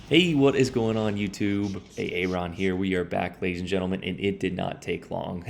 Hey, what is going on, YouTube? Hey, Aaron here. We are back, ladies and gentlemen, and it did not take long.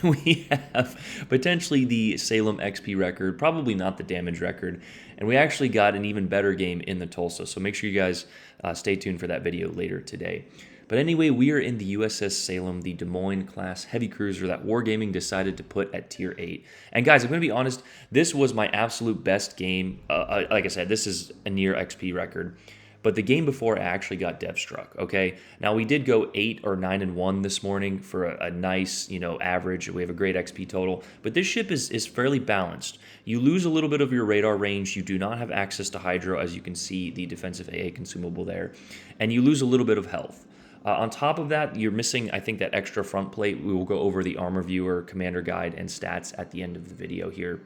We have potentially the Salem XP record, probably not the damage record, and we actually got an even better game in the Tulsa. So make sure you guys stay tuned for that video later today. But anyway, we are in the USS Salem, the Des Moines class heavy cruiser that Wargaming decided to put at tier 8. And guys, I'm going to be honest, this was my absolute best game. Like I said, this is a near XP record. But the game before I actually got dev struck. Okay, now we did go 8 or 9-1 this morning for a nice, average. We have a great XP total, but this ship is fairly balanced. You lose a little bit of your radar range. You do not have access to Hydro, as you can see the defensive AA consumable there, and you lose a little bit of health. On top of that, you're missing, I think, that extra front plate. We will go over the armor viewer, commander guide, and stats at the end of the video here.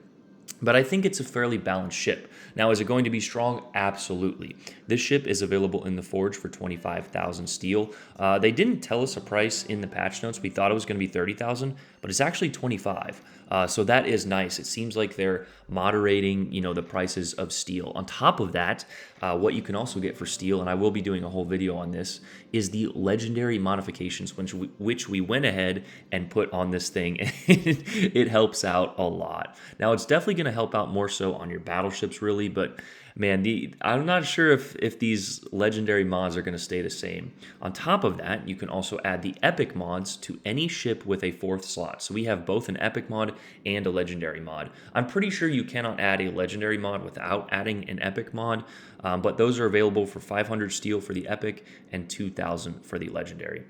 But I think it's a fairly balanced ship. Now, is it going to be strong? Absolutely. This ship is available in the Forge for 25,000 steel. They didn't tell us a price in the patch notes. We thought it was going to be 30,000, but it's actually 25. So that is nice. It seems like they're moderating, the prices of steel. On top of that, what you can also get for steel, and I will be doing a whole video on this, is the legendary modifications, which we went ahead and put on this thing. It helps out a lot. Now, it's definitely going to help out more so on your battleships, really, but man, I'm not sure if these legendary mods are going to stay the same. On top of that, you can also add the epic mods to any ship with a 4th slot. So we have both an epic mod and a legendary mod. I'm pretty sure you cannot add a legendary mod without adding an epic mod, but those are available for 500 steel for the epic and 2,000 for the legendary.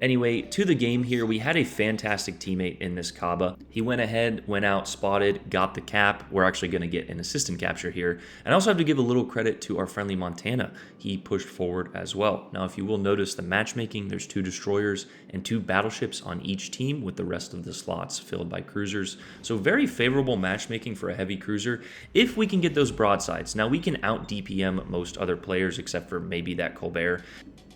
Anyway, to the game here, we had a fantastic teammate in this Kaba. He went ahead, went out, spotted, got the cap. We're actually going to get an assistant capture here. And I also have to give a little credit to our friendly Montana. He pushed forward as well. Now, if you will notice the matchmaking, there's 2 destroyers and 2 battleships on each team with the rest of the slots filled by cruisers. So very favorable matchmaking for a heavy cruiser if we can get those broadsides. Now, we can out DPM most other players except for maybe that Colbert.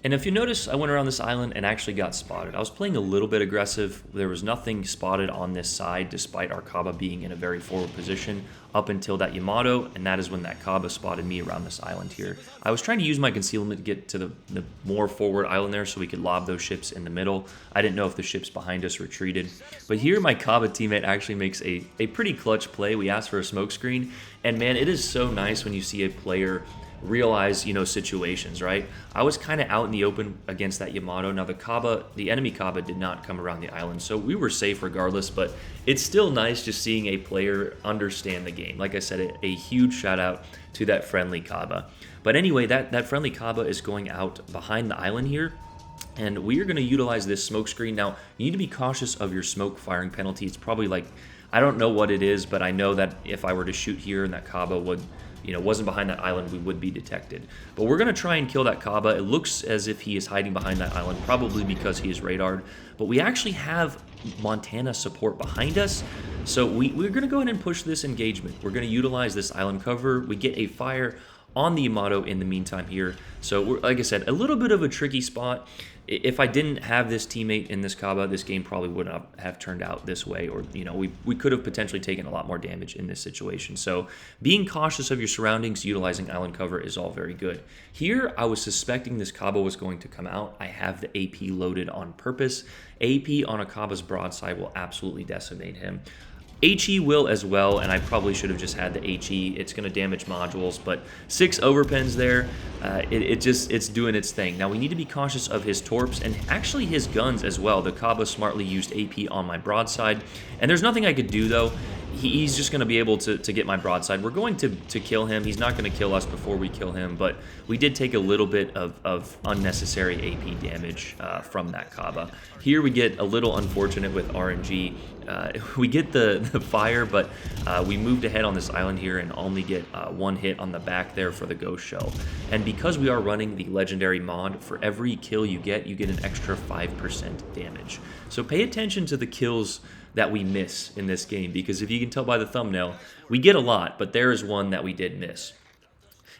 And if you notice, I went around this island and actually got spotted. I was playing a little bit aggressive. There was nothing spotted on this side, despite our Kaba being in a very forward position up until that Yamato, and that is when that Kaba spotted me around this island here. I was trying to use my concealment to get to the more forward island there so we could lob those ships in the middle. I didn't know if the ships behind us retreated. But here my Kaba teammate actually makes a pretty clutch play. We asked for a smoke screen, and man, it is so nice when you see a player realize, situations, right? I was kind of out in the open against that Yamato. Now the enemy Kaba did not come around the island, so we were safe regardless, but it's still nice just seeing a player understand the game. Like I said, a huge shout out to that friendly Kaba. But anyway, that friendly Kaba is going out behind the island here, and we are going to utilize this smoke screen. Now, you need to be cautious of your smoke firing penalty. It's probably like, I don't know what it is, but I know that if I were to shoot here and that Kaba wasn't behind that island, we would be detected. But we're going to try and kill that Kaba. It looks as if he is hiding behind that island, probably because he is radared. But we actually have Montana support behind us. So we're going to go ahead and push this engagement. We're going to utilize this island cover. We get a fire on the Yamato in the meantime here. So, like I said, a little bit of a tricky spot. If I didn't have this teammate in this Kaba, this game probably wouldn't have turned out this way, or we could have potentially taken a lot more damage in this situation. So being cautious of your surroundings, utilizing island cover is all very good. Here, I was suspecting this Kaba was going to come out. I have the AP loaded on purpose. AP on a Kaba's broadside will absolutely decimate him. HE will as well, and I probably should have just had the HE. It's going to damage modules, but 6 overpens there. It's doing its thing. Now we need to be cautious of his torps and actually his guns as well. The Kaba smartly used AP on my broadside, and there's nothing I could do though. He's just going to be able to get my broadside. We're going to kill him. He's not going to kill us before we kill him, but we did take a little bit of unnecessary AP damage from that Kaba. Here we get a little unfortunate with RNG. We get the fire, but we moved ahead on this island here and only get 1 hit on the back there for the ghost shell. And because we are running the legendary mod, for every kill you get an extra 5% damage. So pay attention to the kills that we miss in this game, because if you can tell by the thumbnail, we get a lot, but there is one that we did miss.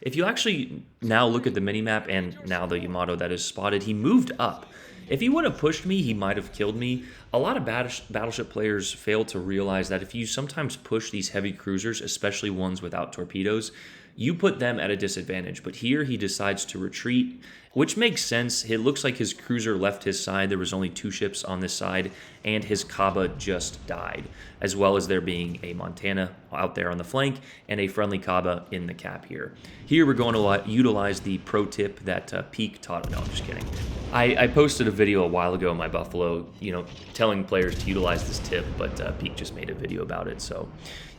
If you actually now look at the minimap and now the Yamato that is spotted, he moved up. If he would have pushed me, he might have killed me. A lot of battleship players fail to realize that if you sometimes push these heavy cruisers, especially ones without torpedoes, you put them at a disadvantage. But here he decides to retreat, which makes sense. It looks like his cruiser left his side. There was only 2 ships on this side, and his Kaba just died, as well as there being a Montana out there on the flank and a friendly Kaba in the cap here. Here we're going to utilize the pro tip that Peak taught. No, I'm just kidding. I posted a video a while ago in my Buffalo, telling players to utilize this tip, but Peak just made a video about it. So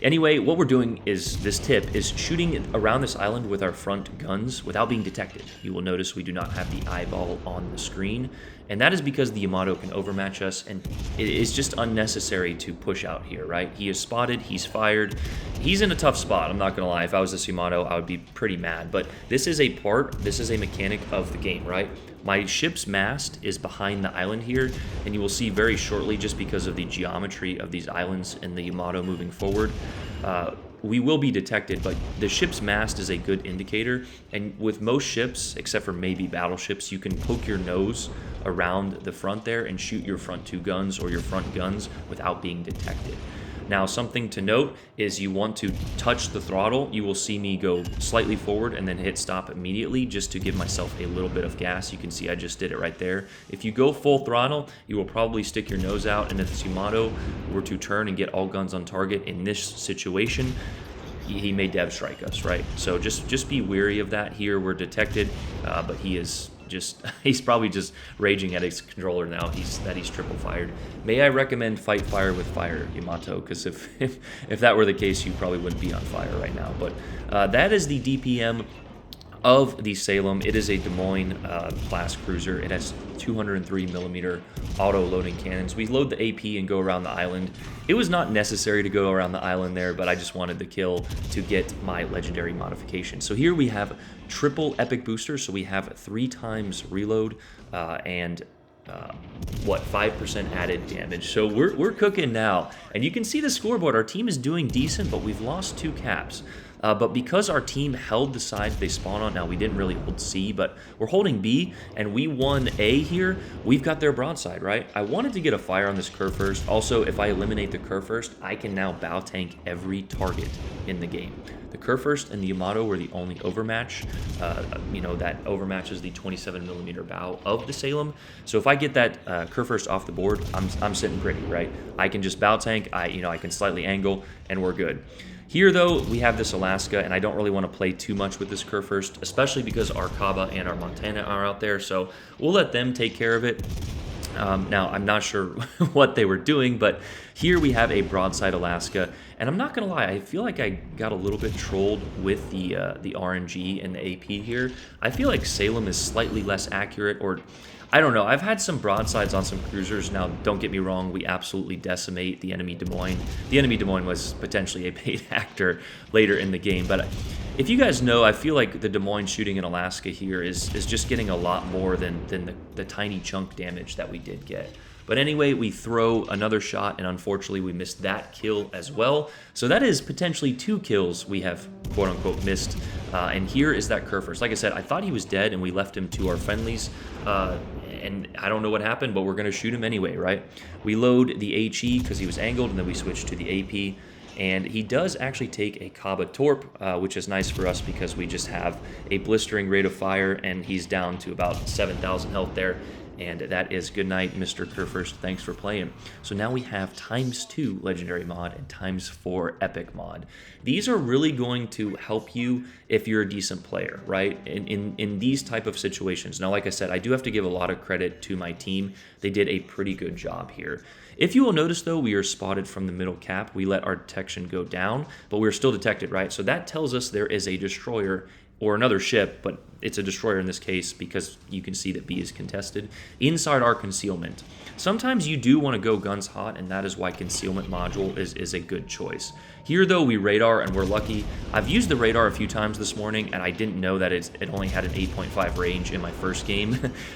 anyway, what we're doing is this tip is shooting around this island with our front guns without being detected. You will notice we do not have the eyeball on the screen, and that is because the Yamato can overmatch us, and it is just unnecessary to push out here, right? He is spotted, he's fired, he's in a tough spot. I'm not gonna lie, if I was this Yamato, I would be pretty mad, but this is a mechanic of the game, right? My ship's mast is behind the island here, and you will see very shortly, just because of the geometry of these islands and the Yamato moving forward, we will be detected, but the ship's mast is a good indicator, and with most ships, except for maybe battleships, you can poke your nose around the front there and shoot your front 2 guns or your front guns without being detected. Now, something to note is you want to touch the throttle. You will see me go slightly forward and then hit stop immediately just to give myself a little bit of gas. You can see I just did it right there. If you go full throttle, you will probably stick your nose out, and if this Yamato were to turn and get all guns on target in this situation, he may dev strike us, right? So just be wary of that. Here we're detected, but he's probably just raging at his controller now that he's triple fired. May I recommend fight fire with fire, Yamato? Because if that were the case, you probably wouldn't be on fire right now. But that is the DPM of the Salem. It is a Des Moines class cruiser. It has 203 millimeter auto loading cannons. We load the AP and go around the island. It was not necessary to go around the island there, but I just wanted the kill to get my legendary modification. So here we have triple epic boosters. So we have 3 times reload and 5% added damage. So we're cooking now, and you can see the scoreboard. Our team is doing decent, but we've lost 2 caps. But because our team held the side they spawn on, now we didn't really hold C, but we're holding B, and we won A here, we've got their broadside, right? I wanted to get a fire on this curve first. Also, if I eliminate the curve first, I can now bow tank every target in the game. The curve first and the Yamato were the only overmatch. That overmatches the 27 millimeter bow of the Salem. So if I get that curve first off the board, I'm sitting pretty, right? I can just bow tank, I can slightly angle, and we're good. Here, though, we have this Alaska, and I don't really want to play too much with this curve first, especially because our Kaba and our Montana are out there, so we'll let them take care of it. Now, I'm not sure what they were doing, but here we have a broadside Alaska, and I'm not going to lie, I feel like I got a little bit trolled with the RNG and the AP here. I feel like Salem is slightly less accurate, or I don't know. I've had some broadsides on some cruisers. Now, don't get me wrong, we absolutely decimate the enemy Des Moines. The enemy Des Moines was potentially a paid actor later in the game, but if you guys know, I feel like the Des Moines shooting in Alaska here is just getting a lot more than the tiny chunk damage that we did get. But anyway, we throw another shot, and unfortunately we missed that kill as well. So that is potentially 2 kills we have quote-unquote missed. And here is that curve first. Like I said, I thought he was dead, and we left him to our friendlies. And I don't know what happened, but we're going to shoot him anyway, right? We load the HE because he was angled, and then we switch to the AP. And he does actually take a Kaba Torp, which is nice for us because we just have a blistering rate of fire, and he's down to about 7,000 health there. And that is good night, Mr. Kerfurst. Thanks for playing. So now we have ×2 legendary mod and ×4 epic mod. These are really going to help you if you're a decent player, right? In these type of situations. Now, like I said, I do have to give a lot of credit to my team. They did a pretty good job here. If you will notice, though, we are spotted from the middle cap. We let our detection go down, but we're still detected, right? So that tells us there is a destroyer or another ship, but it's a destroyer in this case because you can see that B is contested, inside our concealment. Sometimes you do want to go guns hot, and that is why concealment module is a good choice. Here, though, we radar, and we're lucky. I've used the radar a few times this morning, and I didn't know that it only had an 8.5 range in my first game.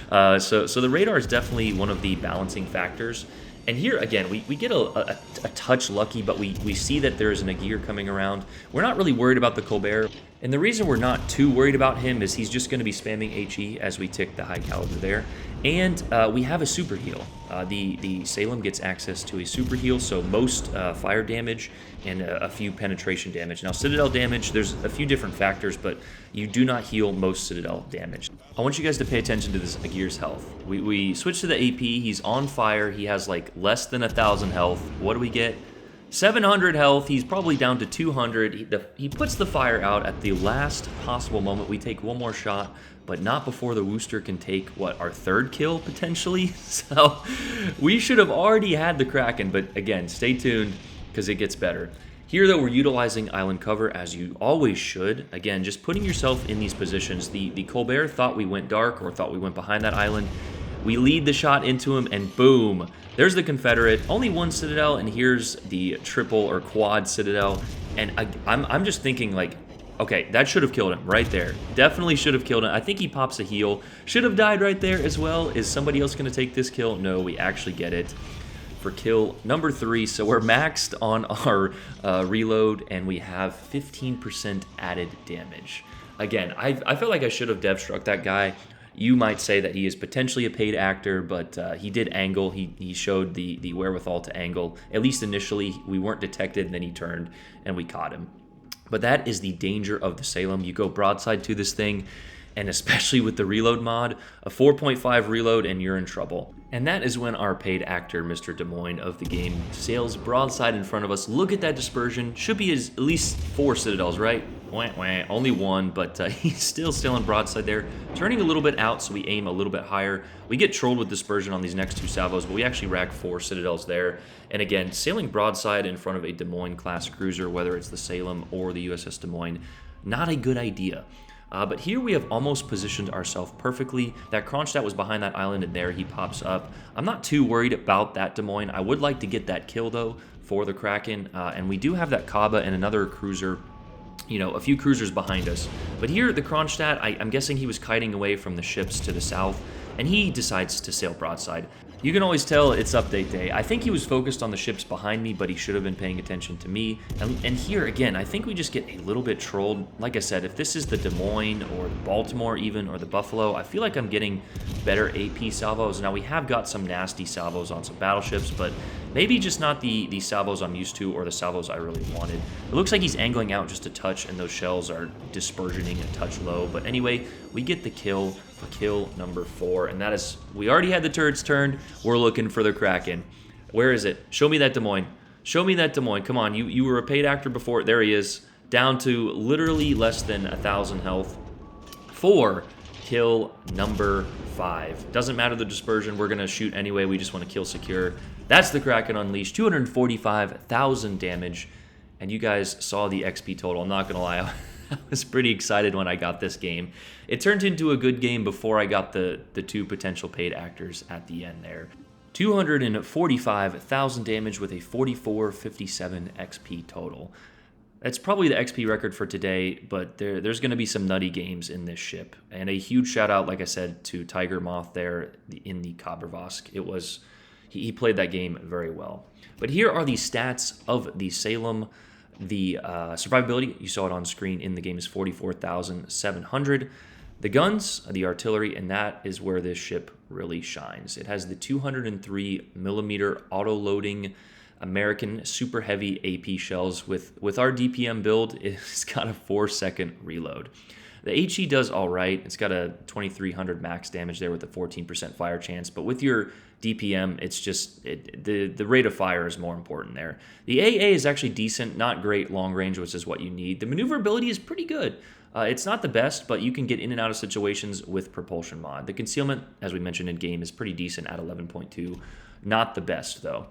So the radar is definitely one of the balancing factors. And here, again, we get a touch lucky, but we see that there is an Agir coming around. We're not really worried about the Colbert. And the reason we're not too worried about him is he's just going to be spamming HE as we tick the high caliber there. And we have a super heal. The Salem gets access to a super heal, so most fire damage and a few penetration damage. Now, Citadel damage, there's a few different factors, but you do not heal most Citadel damage. I want you guys to pay attention to this Agir's health. We switch to the AP. He's on fire. He has like less than 1,000 health. What do we get? 700 health. He's probably down to 200. He puts the fire out at the last possible moment. We take one more shot, but not before the Wooster can take, what, our third kill, potentially? So we should have already had the Kraken, but again, stay tuned, because it gets better. Here, though, we're utilizing island cover, as you always should. Again, just putting yourself in these positions. The Colbert thought we went dark, or thought we went behind that island. We lead the shot into him, and boom, there's the Confederate. Only one Citadel, and here's the triple or quad Citadel. And I'm just thinking, like, okay, that should have killed him right there. Definitely should have killed him. I think he pops a heal. Should have died right there as well. Is somebody else going to take this kill? No, we actually get it for kill number 3. So we're maxed on our reload, and we have 15% added damage. Again, I felt like I should have dev struck that guy. You might say that he is potentially a paid actor, but he did angle. He showed the wherewithal to angle. At least initially, we weren't detected, and then he turned, and we caught him. But that is the danger of the Salem. You go broadside to this thing, and especially with the reload mod, a 4.5 reload, and you're in trouble. And that is when our paid actor, Mr. Des Moines of the game, sails broadside in front of us. Look at that dispersion. Should be at least 4 Citadels, right? Wah, wah. Only 1, but he's still sailing broadside there. Turning a little bit out, so we aim a little bit higher. We get trolled with dispersion on these next 2 salvos, but we actually rack 4 Citadels there. And again, sailing broadside in front of a Des Moines class cruiser, whether it's the Salem or the USS Des Moines, not a good idea. But here we have almost positioned ourselves perfectly. That Kronstadt was behind that island, and there he pops up. I'm not too worried about that Des Moines. I would like to get that kill, though, for the Kraken. And we do have that Kaba and another cruiser, you know, a few cruisers behind us. But here, the Kronstadt, I'm guessing he was kiting away from the ships to the south, and he decides to sail broadside. You can always tell it's update day. I think he was focused on the ships behind me, but he should have been paying attention to me. And here, again, I think we just get a little bit trolled. Like I said, if this is the Des Moines or the Baltimore even, or the Buffalo, I feel like I'm getting better AP salvos. Now, we have got some nasty salvos on some battleships, but maybe just not the salvos I'm used to, or the salvos I really wanted. It looks like he's angling out just a touch, and those shells are dispersioning a touch low. But anyway, we get the kill for kill number 4, and that is, we already had the turrets turned. We're looking for the Kraken. Where is it? Show me that Des Moines. Show me that Des Moines. Come on, you were a paid actor before. There he is, down to literally less than 1,000 health for kill number 5. Doesn't matter the dispersion. We're gonna shoot anyway. We just want to kill secure. That's the Kraken Unleashed. 245,000 damage, and you guys saw the XP total. I'm not gonna lie. I was pretty excited when I got this game. It turned into a good game before I got the 2 potential paid actors at the end there. 245,000 damage with a 4457 XP total. That's probably the XP record for today, but there's going to be some nutty games in this ship. And a huge shout out, like I said, to Tiger Moth there in the Kabervosk. It was, he played that game very well. But here are the stats of the Salem. The survivability, you saw it on screen in the game, is 44,700. The guns, the artillery, and that is where this ship really shines. It has the 203 millimeter auto-loading American super heavy AP shells. With our DPM build, it's got a 4-second reload. The HE does all right. It's got a 2,300 max damage there with a 14% fire chance, but with your DPM, it's just, the rate of fire is more important there. The AA is actually decent, not great long range, which is what you need. The maneuverability is pretty good. It's not the best, but you can get in and out of situations with propulsion mod. The concealment, as we mentioned in game, is pretty decent at 11.2. Not the best, though.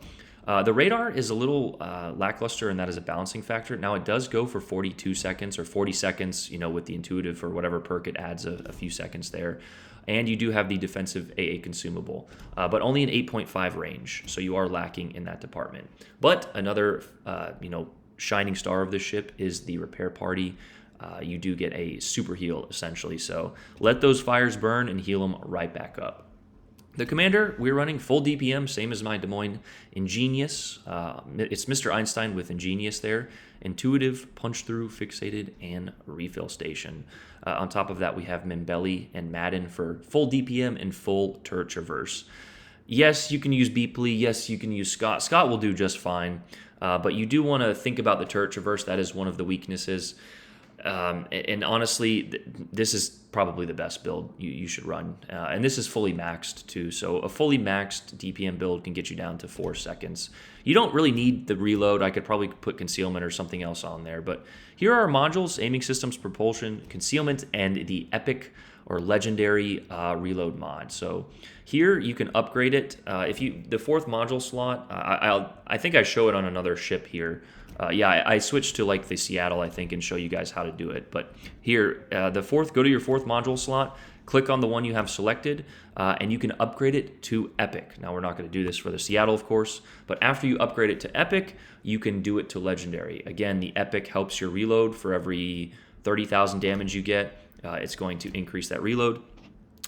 The radar is a little lackluster, and that is a balancing factor. Now, it does go for 42 seconds or 40 seconds, you know, with the intuitive or whatever perk, it adds a few seconds there. And you do have the defensive AA consumable, but only an 8.5 range, so you are lacking in that department. But another, shining star of this ship is the repair party. You do get a super heal, essentially, so let those fires burn and heal them right back up. The Commander, we're running full DPM, same as my Des Moines Ingenious. It's Mr. Einstein with Ingenious there. Intuitive, Punch Through, Fixated, and Refill Station. On top of that, we have Mimbelli and Madden for full DPM and full turret traverse. Yes, you can use Beepley. Yes, you can use Scott. Scott will do just fine. But you do want to think about the turret traverse. That is one of the weaknesses. And honestly, this is probably the best build you should run. And this is fully maxed too. So a fully maxed DPM build can get you down to 4 seconds. You don't really need the reload. I could probably put concealment or something else on there. But here are our modules: aiming systems, propulsion, concealment, and the epic or legendary reload mod. So here you can upgrade it. If you the 4th module slot, I think I show it on another ship here. Yeah, I switched to like the Seattle, I think, and show you guys how to do it. But here, go to your 4th module slot, click on the one you have selected, and you can upgrade it to Epic. Now, we're not going to do this for the Seattle, of course, but after you upgrade it to Epic, you can do it to Legendary. Again, the Epic helps your reload. For every 30,000 damage you get, it's going to increase that reload.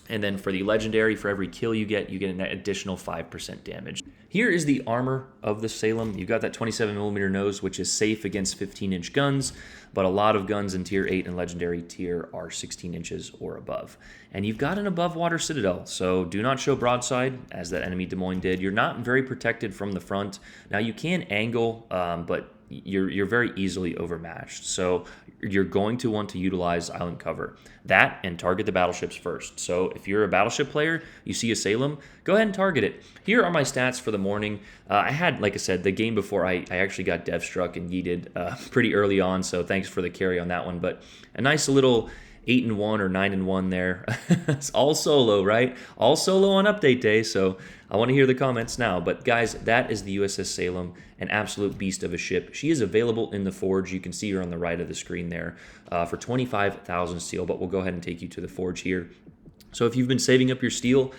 And then for the Legendary, for every kill you get an additional 5% damage. Here is the armor of the Salem. You've got that 27mm nose, which is safe against 15-inch guns, but a lot of guns in Tier 8 and Legendary tier are 16 inches or above. And you've got an above-water citadel, so do not show broadside, as that enemy Des Moines did. You're not very protected from the front. Now, you can angle, but you're very easily overmatched. So you're going to want to utilize island cover. That and target the battleships first. So if you're a battleship player, you see a Salem, go ahead and target it. Here are my stats for the morning. I had, like I said, the game before I actually got dev struck and yeeted pretty early on, so thanks for the carry on that one. But a nice little 8-1 or 9-1 there. It's all solo, right? All solo on update day, so I want to hear the comments now. But guys, that is the USS Salem, an absolute beast of a ship. She is available in the Forge. You can see her on the right of the screen there for 25,000 steel, but we'll go ahead and take you to the Forge here. So if you've been saving up your steel,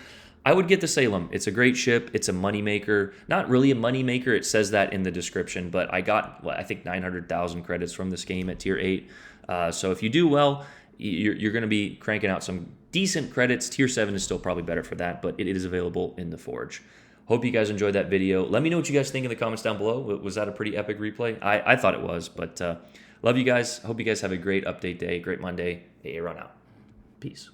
I would get the Salem. It's a great ship. It's a moneymaker. Not really a moneymaker. It says that in the description, but I got, I think, 900,000 credits from this game at Tier 8. So if you do well, you're going to be cranking out some decent credits. Tier 7 is still probably better for that, but it is available in the Forge. Hope you guys enjoyed that video. Let me know what you guys think in the comments down below. Was that a pretty epic replay? I thought it was, but love you guys. Hope you guys have a great update day, great Monday. Hey, Aaron out. Peace.